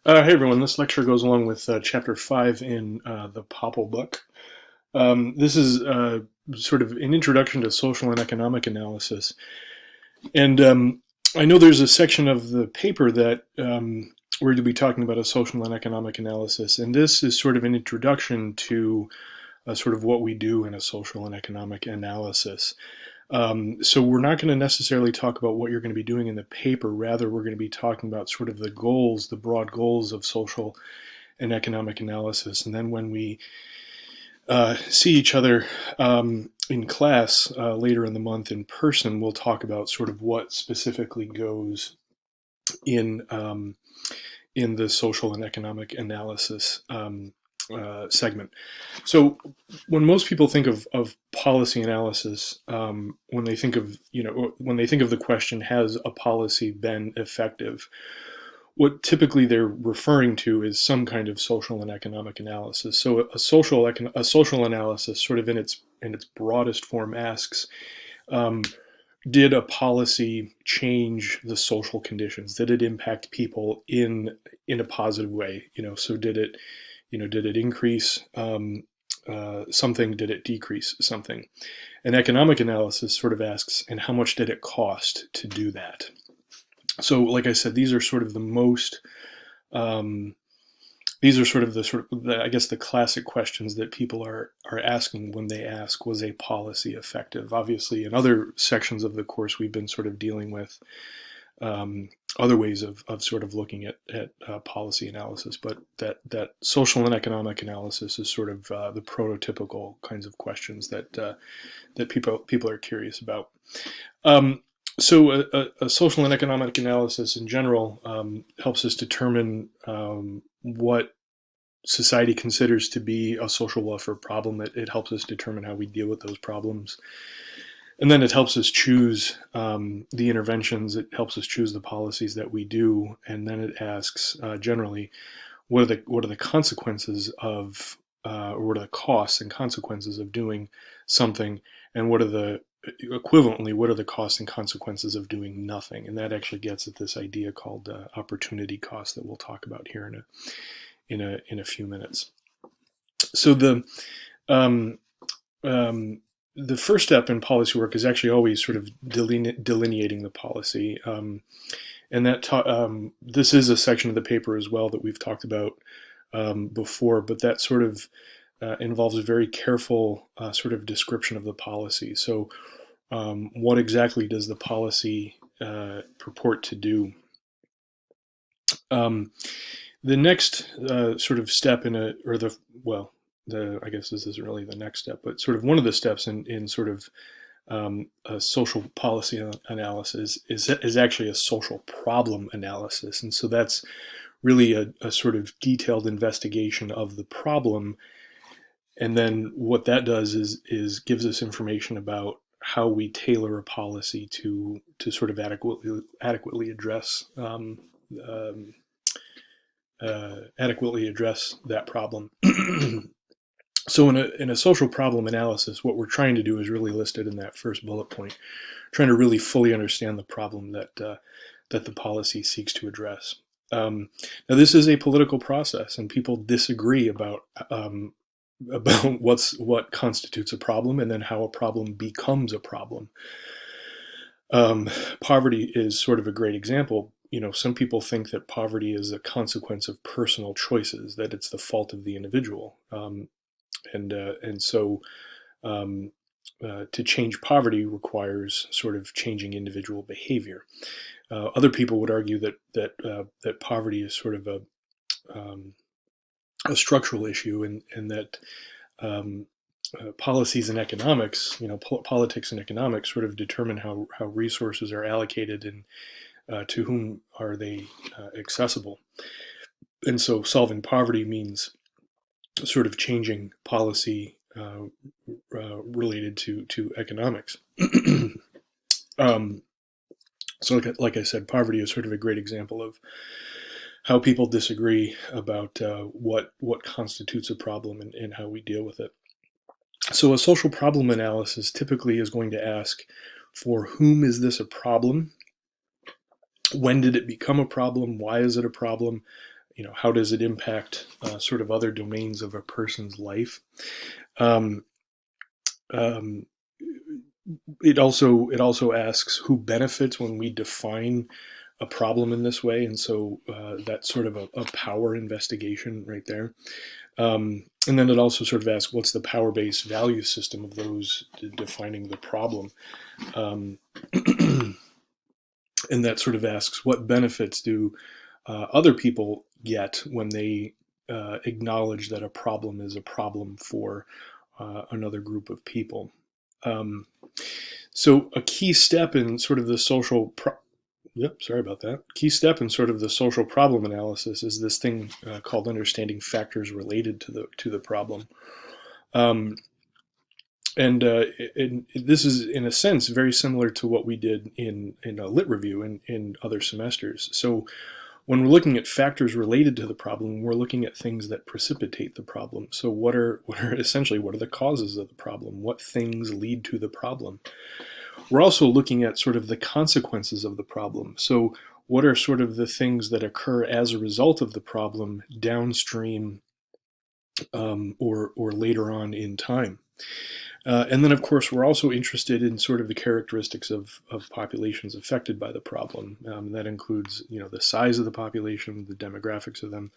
Hey everyone, this lecture goes along with chapter 5 in the Popple book. This is sort of an introduction to social and economic analysis. And I know there's a section of the paper that we're going to be talking about a social and economic analysis. And this is sort of an introduction to sort of what we do in a social and economic analysis. So we're not going to necessarily talk about what you're going to be doing in the paper. Rather, we're going to be talking about sort of the goals, the broad goals of social and economic analysis. And then when we see each other in class later in the month in person, we'll talk about sort of what specifically goes in in the social and economic analysis segment. So when most people think of policy analysis, when they think of when they think of the question, has a policy been effective? What typically they're referring to is some kind of social and economic analysis. So a social analysis, sort of in its broadest form, asks, um, did a policy change the social conditions? Did it impact people in a positive way? So did it increase something? Did it decrease something? An economic analysis sort of asks, and how much did it cost to do that? So, like I said, these are sort of the most um, these are I guess the classic questions that people are asking when they ask, was a policy effective? Obviously, in other sections of the course, we've been sort of dealing with other ways of sort of looking at policy analysis, but that social and economic analysis is sort of the prototypical kinds of questions that people are curious about. Um, so a social and economic analysis in general helps us determine what society considers to be a social welfare problem. It helps us determine how we deal with those problems. And then it helps us choose the interventions. It helps us choose the policies that we do. And then it asks generally, what are the consequences of, or what are the costs and consequences of doing something, and what are the what are the costs and consequences of doing nothing? And that actually gets at this idea called opportunity cost that we'll talk about here in a few minutes. So um, um, the first step in policy work is actually always sort of delineating the policy. And this is a section of the paper as well that we've talked about before, but that sort of involves a very careful sort of description of the policy. So what exactly does the policy purport to do? Um, the next sort of step in I guess this isn't really the next step, but sort of one of the steps in sort of a social policy analysis is actually a social problem analysis. And so that's really a sort of detailed investigation of the problem. And then what that does is gives us information about how we tailor a policy to sort of adequately address adequately address that problem. So in a social problem analysis, what we're trying to do is really listed in that first bullet point, trying to really fully understand the problem that the policy seeks to address. Now, this is a political process, and people disagree about what constitutes a problem, and then how a problem becomes a problem. Poverty is sort of a great example. Some people think that poverty is a consequence of personal choices, that it's the fault of the individual, and so to change poverty requires sort of changing individual behavior. Other people would argue that poverty is sort of a structural issue, and that um, policies and economics, politics and economics, sort of determine how resources are allocated and to whom are they accessible. And so solving poverty means sort of changing policy related to economics. um, so like I said, poverty is sort of a great example of how people disagree about what constitutes a problem, and how we deal with it. So a social problem analysis typically is going to ask, for whom is this a problem? When did it become a problem? Why is it a problem? how does it impact sort of other domains of a person's life? Um, um, it also asks who benefits when we define a problem in this way, and so that's sort of a power investigation right there. And then it also sort of asks what's the power-based value system of those defining the problem. Um, and that sort of asks what benefits do other people get when they acknowledge that a problem is a problem for another group of people. Um, so a key step in sort of the social Yep, sorry about that. Key step in sort of the social problem analysis is this thing called understanding factors related to the problem. Um, and this is, in a sense, very similar to what we did in a lit review in other semesters. So when we're looking at factors related to the problem, we're looking at things that precipitate the problem. So what are the causes of the problem? What things lead to the problem? We're also looking at sort of the consequences of the problem. So what are sort of the things that occur as a result of the problem downstream or later on in time? And then, of course, we're also interested in sort of the characteristics of populations affected by the problem. That includes, the size of the population, the demographics of them,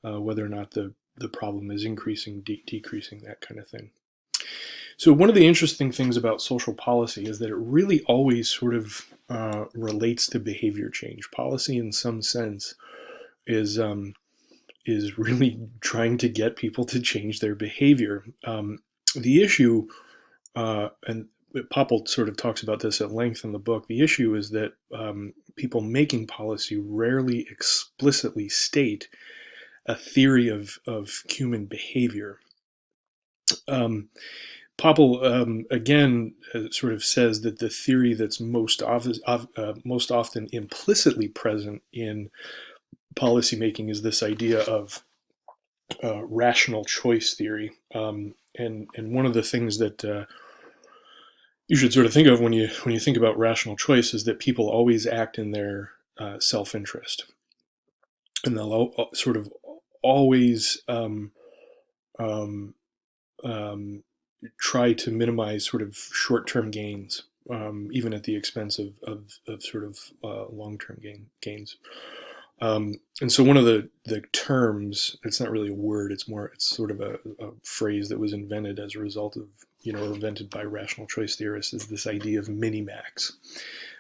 whether or not the problem is increasing, decreasing, that kind of thing. So one of the interesting things about social policy is that it really always sort of relates to behavior change. Policy, in some sense, is really trying to get people to change their behavior. The issue, and Popple sort of talks about this at length in the book, the issue is that people making policy rarely explicitly state a theory of human behavior. Popple, again, sort of says that the theory that's most often implicitly present in policymaking is this idea of rational choice theory. And one of the things that you should sort of think of when you think about rational choice is that people always act in their self-interest, and they'll sort of always um, um, try to minimize sort of short-term gains, even at the expense of sort of long-term gains. And so one of the terms, it's not really a word, it's sort of a phrase that was invented as a result of, or invented by rational choice theorists, is this idea of minimax.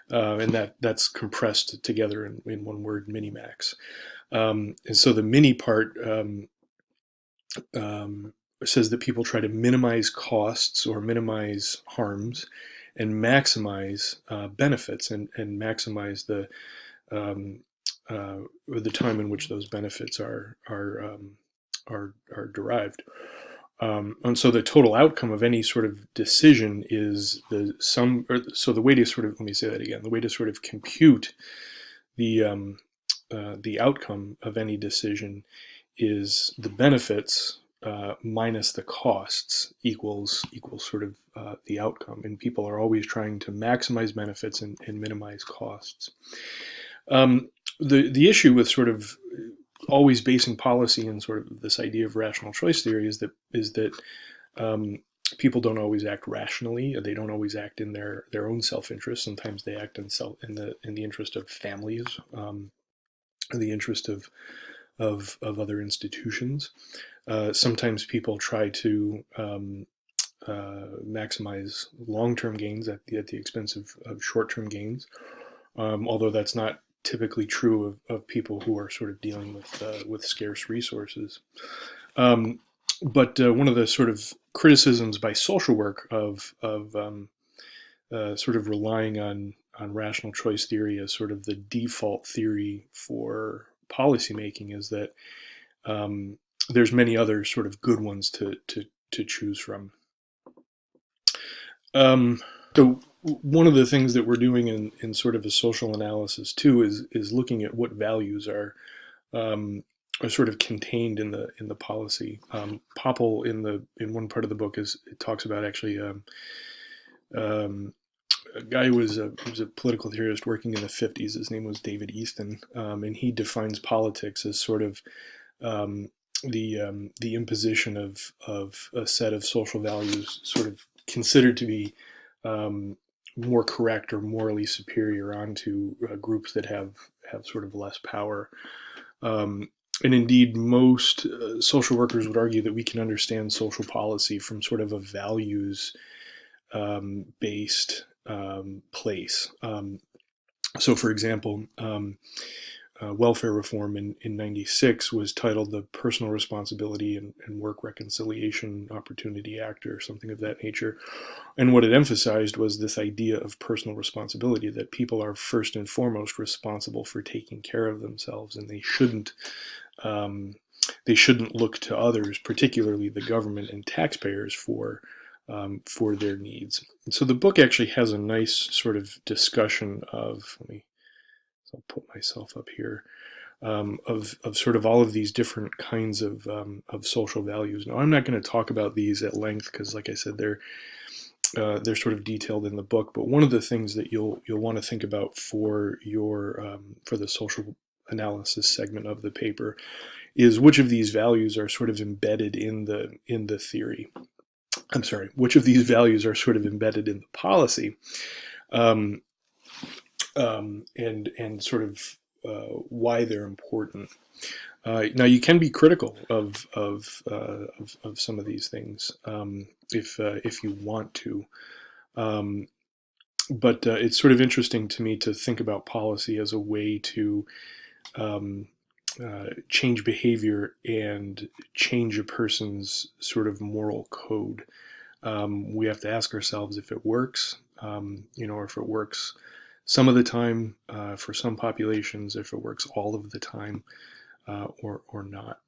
And that's compressed together in one word, minimax. And so the mini part says that people try to minimize costs or minimize harms and maximize benefits and maximize the time in which those benefits are derived. And so the total outcome of any sort of decision is so the way to sort of, let me say that again, the way to sort of compute the outcome of any decision is the benefits minus the costs equals sort of the outcome. And people are always trying to maximize benefits and minimize costs. The issue with sort of always basing policy in sort of this idea of rational choice theory is that people don't always act rationally. They don't always act in their own self-interest. Sometimes they act in the interest of families, in the interest of other institutions. Sometimes people try to maximize long-term gains at the expense of short-term gains, although that's not typically true of people who are sort of dealing with scarce resources. But one of the sort of criticisms by social work of sort of relying on rational choice theory as sort of the default theory for policymaking is that there's many other sort of good ones to choose from. So one of the things that we're doing in sort of a social analysis too is looking at what values are sort of contained in the policy. Popple in one part of the book it talks about actually a guy who was he was a political theorist working in the 50s. His name was David Easton, and he defines politics as sort of um, the imposition of a set of social values, sort of considered to be um, more correct or morally superior onto groups that have sort of less power. Um, and indeed, most social workers would argue that we can understand social policy from sort of a values based place. So, for example, welfare reform in 96 was titled the Personal Responsibility and Work Reconciliation Opportunity Act or something of that nature. And what it emphasized was this idea of personal responsibility, that people are first and foremost responsible for taking care of themselves, and um, they shouldn't look to others, particularly the government and taxpayers, for their needs. And so the book actually has a nice sort of discussion of, I'll put myself up here, of sort of all of these different kinds of social values. Now, I'm not going to talk about these at length because, like I said, they're sort of detailed in the book. But one of the things that you'll want to think about for for the social analysis segment of the paper is which of these values are sort of embedded in the theory. I'm sorry, which of these values are sort of embedded in the policy, um, and sort of why they're important. Now, you can be critical of some of these things if you want to, um, but it's sort of interesting to me to think about policy as a way to um, change behavior and change a person's sort of moral code. We have to ask ourselves if it works, or if it works some of the time for some populations, if it works all of the time, or not.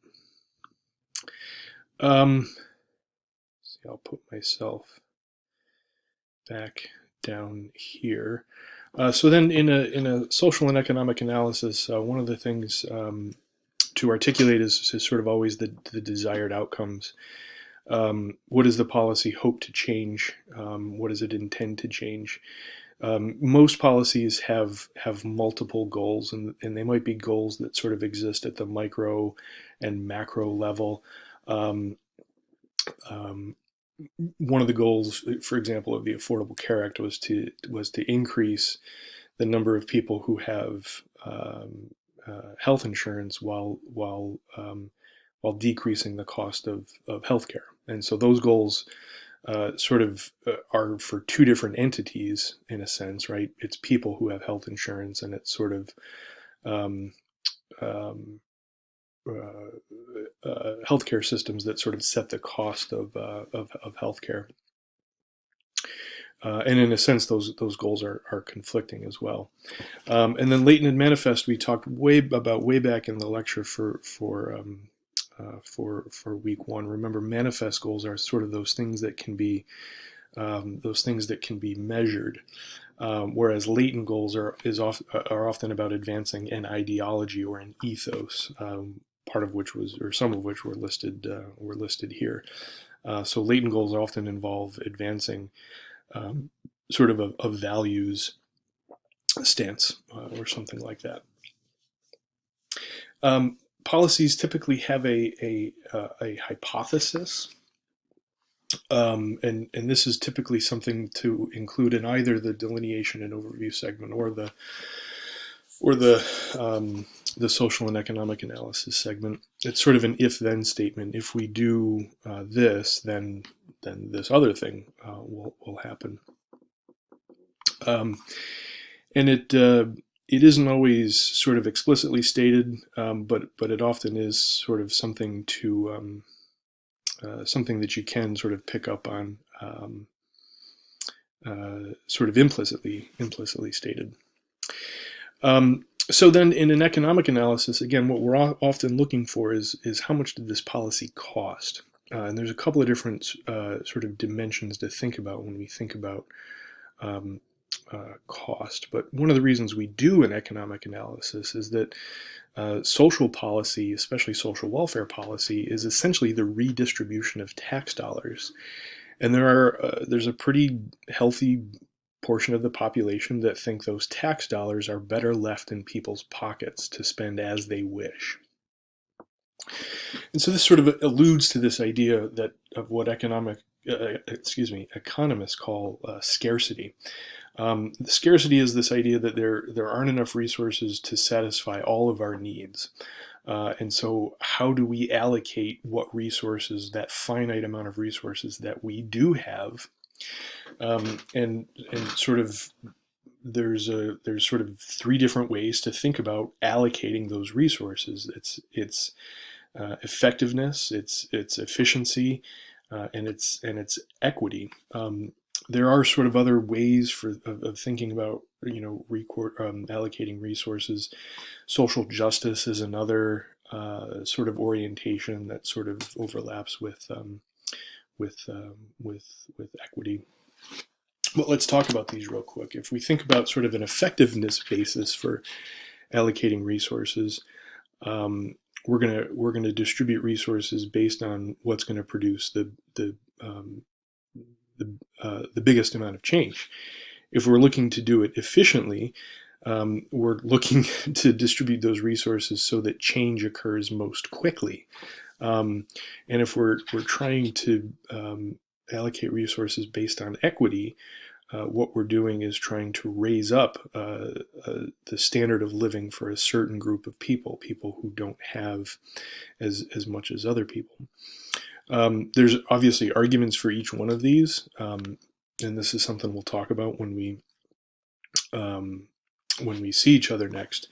See, I'll put myself back down here. So then, in a social and economic analysis, one of the things to articulate is sort of always the desired outcomes. What does the policy hope to change? What does it intend to change? Most policies have multiple goals, and they might be goals that sort of exist at the micro and macro level. Um, um, One of the goals, for example, of the Affordable Care Act was to increase the number of people who have health insurance while decreasing the cost of healthcare. And so those goals sort of are for two different entities in a sense, right? It's people who have health insurance, and it's sort of um, um, healthcare systems that sort of set the cost of healthcare. And in a sense, those goals are conflicting as well. And then latent and manifest, we talked way back in the lecture for week one. Remember, manifest goals are sort of those things that can be measured, whereas latent goals are often about advancing an ideology or an ethos. Part of which was, or some of which were listed here. So latent goals often involve advancing sort of a values stance or something like that. Policies typically have a hypothesis, and this is typically something to include in either the delineation and overview segment or the social and economic analysis segment. It's sort of an if-then statement. If we do this, then this other thing will happen. And it isn't always sort of explicitly stated, but it often is sort of something to something that you can sort of pick up on, sort of implicitly stated. So then, in an economic analysis, again, what we're often looking for is how much did this policy cost? And there's a couple of different sort of dimensions to think about when we think about cost. But one of the reasons we do an economic analysis is that social policy, especially social welfare policy, is essentially the redistribution of tax dollars. And there's a pretty healthy portion of the population that think those tax dollars are better left in people's pockets to spend as they wish. And so this sort of alludes to this idea that of what economists call scarcity. The scarcity is this idea that there aren't enough resources to satisfy all of our needs. And so how do we allocate what resources, that finite amount of resources that we do have? And sort of there's sort of three different ways to think about allocating those resources. It's effectiveness, it's efficiency, and it's equity. There are sort of other ways of thinking about allocating resources. Social justice is another sort of orientation that sort of overlaps with equity. But let's talk about these real quick. If we think about sort of an effectiveness basis for allocating resources, we're gonna distribute resources based on what's going to produce the biggest amount of change. If we're looking to do it efficiently, we're looking to distribute those resources so that change occurs most quickly. And if we're trying to allocate resources based on equity, what we're doing is trying to raise up the standard of living for a certain group of people who don't have as much as other people. There's obviously arguments for each one of these, and this is something we'll talk about when we see each other next.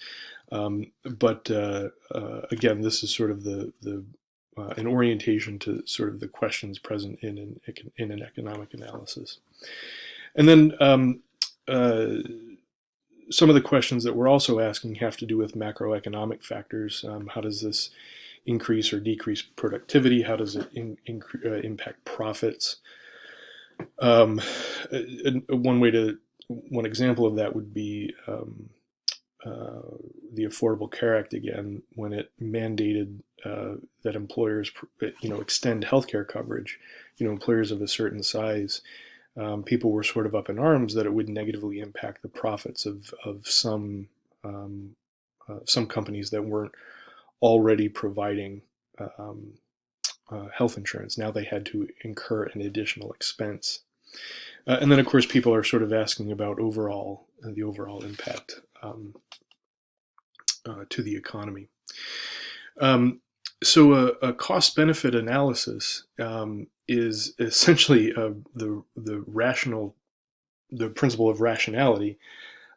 But again, this is sort of an orientation to sort of the questions present in an economic analysis. And then some of the questions that we're also asking have to do with macroeconomic factors. How does this increase or decrease productivity? How does it impact profits? One example of that would be the Affordable Care Act again, when it mandated that employers, extend healthcare coverage. Employers of a certain size, people were sort of up in arms that it would negatively impact the profits of some companies that weren't already providing health insurance. Now they had to incur an additional expense. And then, of course, people are sort of asking about the overall impact to the economy. So a cost-benefit analysis is essentially the principle of rationality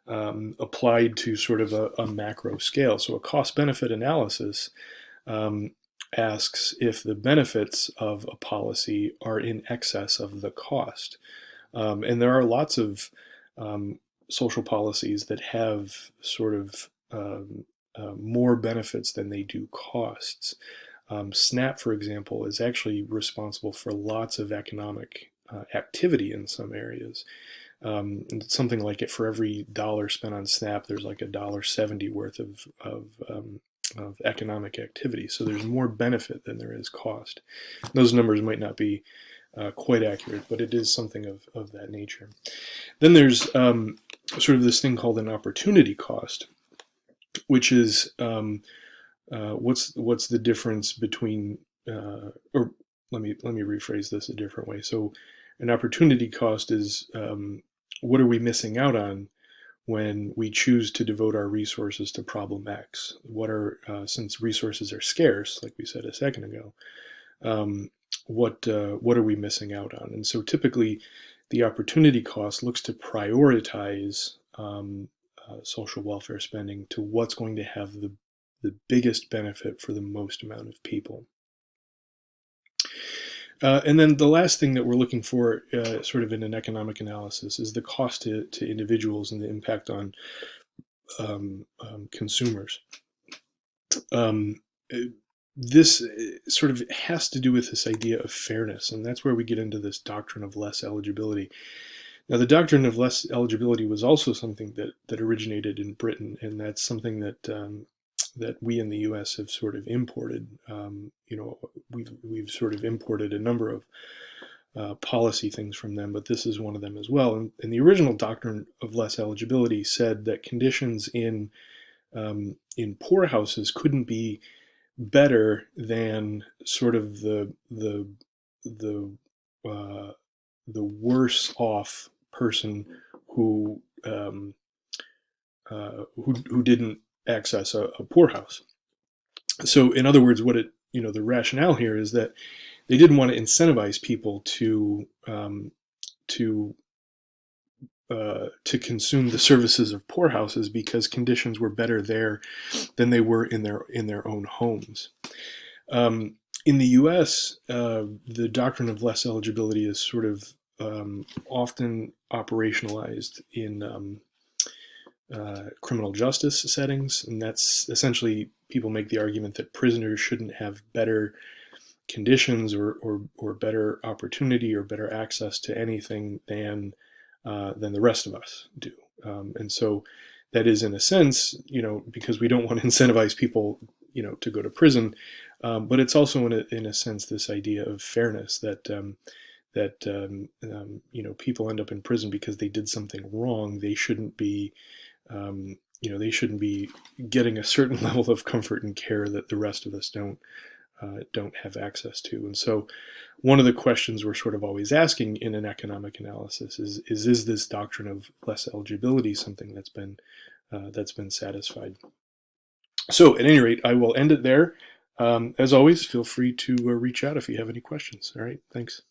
applied to sort of a macro scale. So a cost-benefit analysis asks if the benefits of a policy are in excess of the cost. And there are lots of social policies that have sort of more benefits than they do costs. SNAP, for example, is actually responsible for lots of economic activity in some areas. And something like it, for every dollar spent on SNAP, there's like $1.70 worth of economic activity. So there's more benefit than there is cost. Those numbers might not be quite accurate, but it is something of that nature. Then there's sort of this thing called an opportunity cost, which is what's the difference between, or let me rephrase this a different way. So an opportunity cost is what are we missing out on when we choose to devote our resources to problem X? What are, since resources are scarce, like we said a second ago, what are we missing out on? And so typically the opportunity cost looks to prioritize social welfare spending to what's going to have the biggest benefit for the most amount of people. And then the last thing that we're looking for sort of in an economic analysis is the cost to individuals and the impact on consumers. This sort of has to do with this idea of fairness, and that's where we get into this doctrine of less eligibility. Now, the doctrine of less eligibility was also something that originated in Britain, and that's something that that we in the U.S. have sort of imported. We've sort of imported a number policy things from them, but this is one of them as well. And the original doctrine of less eligibility said that conditions in poorhouses couldn't be better than sort of the uh, the worse off person who who didn't access a poorhouse. So, in other words, what the rationale here is that they didn't want to incentivize people to to consume the services of poorhouses because conditions were better there than they were in their own homes. In the U.S., the doctrine of less eligibility is sort of often operationalized in criminal justice settings, and that's essentially people make the argument that prisoners shouldn't have better conditions or better opportunity or better access to anything than the rest of us do. And so that is, in a sense, because we don't want to incentivize people, to go to prison, but it's also in a sense this idea of fairness that people end up in prison because they did something wrong. They shouldn't be they shouldn't be getting a certain level of comfort and care that the rest of us don't have access to. And so one of the questions we're sort of always asking in an economic analysis is this doctrine of less eligibility something that's been satisfied? So at any rate, I will end it there. As always, feel free to reach out if you have any questions. All right, thanks.